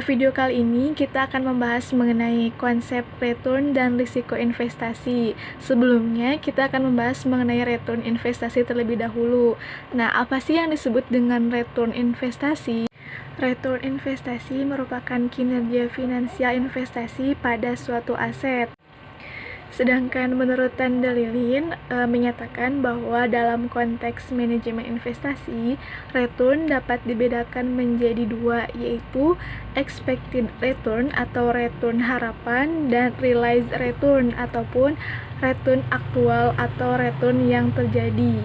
Pada video kali ini kita akan membahas mengenai konsep return dan risiko investasi. Sebelumnya kita akan membahas mengenai return investasi terlebih dahulu. Nah, apa sih yang disebut dengan return investasi? Return investasi merupakan kinerja finansial investasi pada suatu aset. Sedangkan menurut Tanda Lilin menyatakan bahwa dalam konteks manajemen investasi, return dapat dibedakan menjadi dua, yaitu expected return atau return harapan dan realized return ataupun return aktual atau return yang terjadi.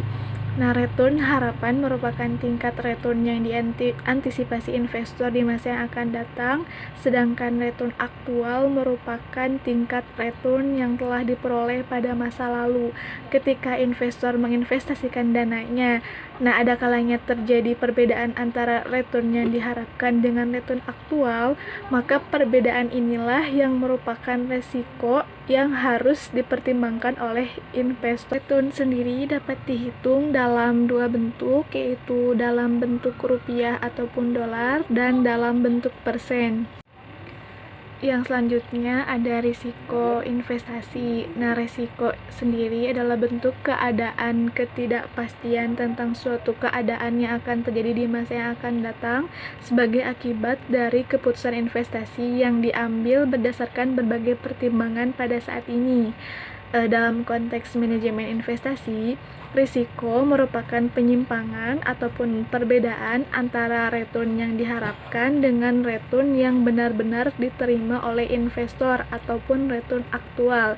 Nah, return harapan merupakan tingkat return yang diantisipasi investor di masa yang akan datang, sedangkan return aktual merupakan tingkat return yang telah diperoleh pada masa lalu ketika investor menginvestasikan dananya. Nah, ada kalanya terjadi perbedaan antara return yang diharapkan dengan return aktual, maka perbedaan inilah yang merupakan resiko yang harus dipertimbangkan oleh investor. Return sendiri dapat dihitung dalam dua bentuk, yaitu dalam bentuk rupiah ataupun dolar dan dalam bentuk persen. Yang selanjutnya ada risiko investasi. Nah, risiko sendiri adalah bentuk keadaan ketidakpastian tentang suatu keadaan yang akan terjadi di masa yang akan datang sebagai akibat dari keputusan investasi yang diambil berdasarkan berbagai pertimbangan pada saat ini. Dalam konteks manajemen investasi, risiko merupakan penyimpangan ataupun perbedaan antara return yang diharapkan dengan return yang benar-benar diterima oleh investor ataupun return aktual.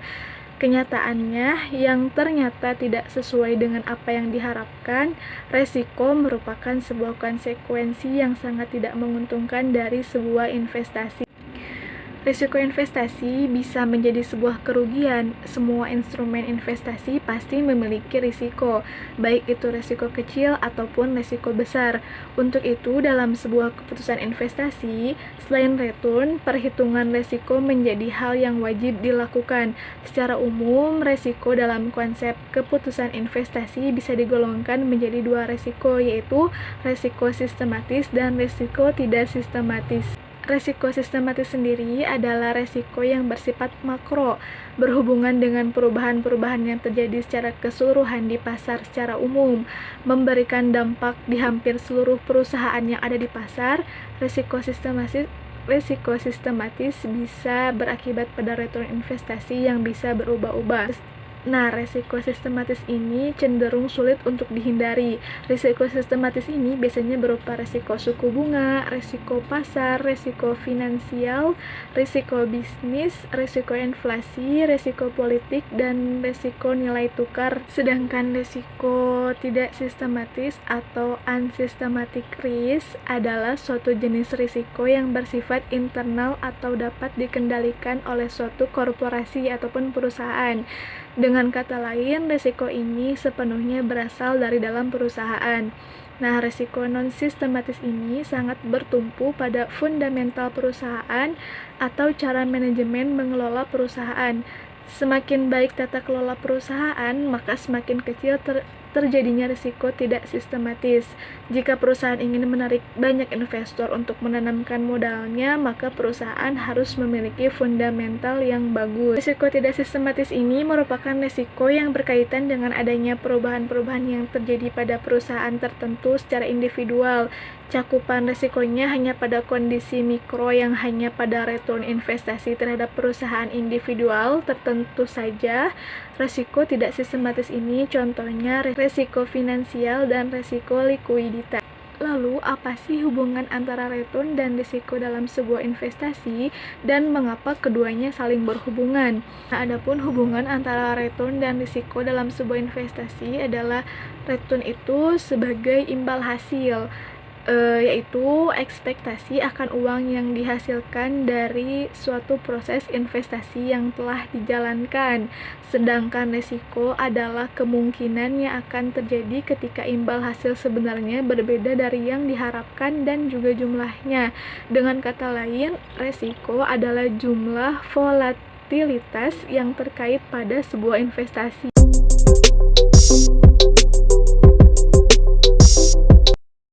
Kenyataannya yang ternyata tidak sesuai dengan apa yang diharapkan. Risiko merupakan sebuah konsekuensi yang sangat tidak menguntungkan dari sebuah investasi. Risiko investasi bisa menjadi sebuah kerugian. Semua instrumen investasi pasti memiliki risiko, baik itu risiko kecil ataupun risiko besar. Untuk itu, dalam sebuah keputusan investasi, selain return, perhitungan risiko menjadi hal yang wajib dilakukan. Secara umum, risiko dalam konsep keputusan investasi bisa digolongkan menjadi dua risiko, yaitu risiko sistematis dan risiko tidak sistematis. Resiko sistematis sendiri adalah resiko yang bersifat makro, berhubungan dengan perubahan-perubahan yang terjadi secara keseluruhan di pasar secara umum, memberikan dampak di hampir seluruh perusahaan yang ada di pasar. Resiko sistematis bisa berakibat pada return investasi yang bisa berubah-ubah. Nah, resiko sistematis ini cenderung sulit untuk dihindari. Risiko sistematis ini biasanya berupa risiko suku bunga, risiko pasar, risiko finansial, risiko bisnis, risiko inflasi, risiko politik, dan risiko nilai tukar. Sedangkan risiko tidak sistematis atau unsystematic risk adalah suatu jenis risiko yang bersifat internal atau dapat dikendalikan oleh suatu korporasi ataupun perusahaan. Dengan kata lain, risiko ini sepenuhnya berasal dari dalam perusahaan. Nah, risiko non-sistematis ini sangat bertumpu pada fundamental perusahaan atau cara manajemen mengelola perusahaan. Semakin baik tata kelola perusahaan, maka semakin kecil terjadinya risiko tidak sistematis. Jika perusahaan ingin menarik banyak investor untuk menanamkan modalnya, maka perusahaan harus memiliki fundamental yang bagus. Risiko tidak sistematis ini merupakan risiko yang berkaitan dengan adanya perubahan-perubahan yang terjadi pada perusahaan tertentu secara individual. Cakupan risikonya hanya pada kondisi mikro yang hanya pada return investasi terhadap perusahaan individual tertentu saja. Risiko tidak sistematis ini contohnya risiko finansial dan risiko likuiditas. Lalu, apa sih hubungan antara return dan risiko dalam sebuah investasi dan mengapa keduanya saling berhubungan? Nah, adapun hubungan antara return dan risiko dalam sebuah investasi adalah return itu sebagai imbal hasil, yaitu ekspektasi akan uang yang dihasilkan dari suatu proses investasi yang telah dijalankan. Sedangkan risiko adalah kemungkinan yang akan terjadi ketika imbal hasil sebenarnya berbeda dari yang diharapkan dan juga jumlahnya. Dengan kata lain, risiko adalah jumlah volatilitas yang terkait pada sebuah investasi.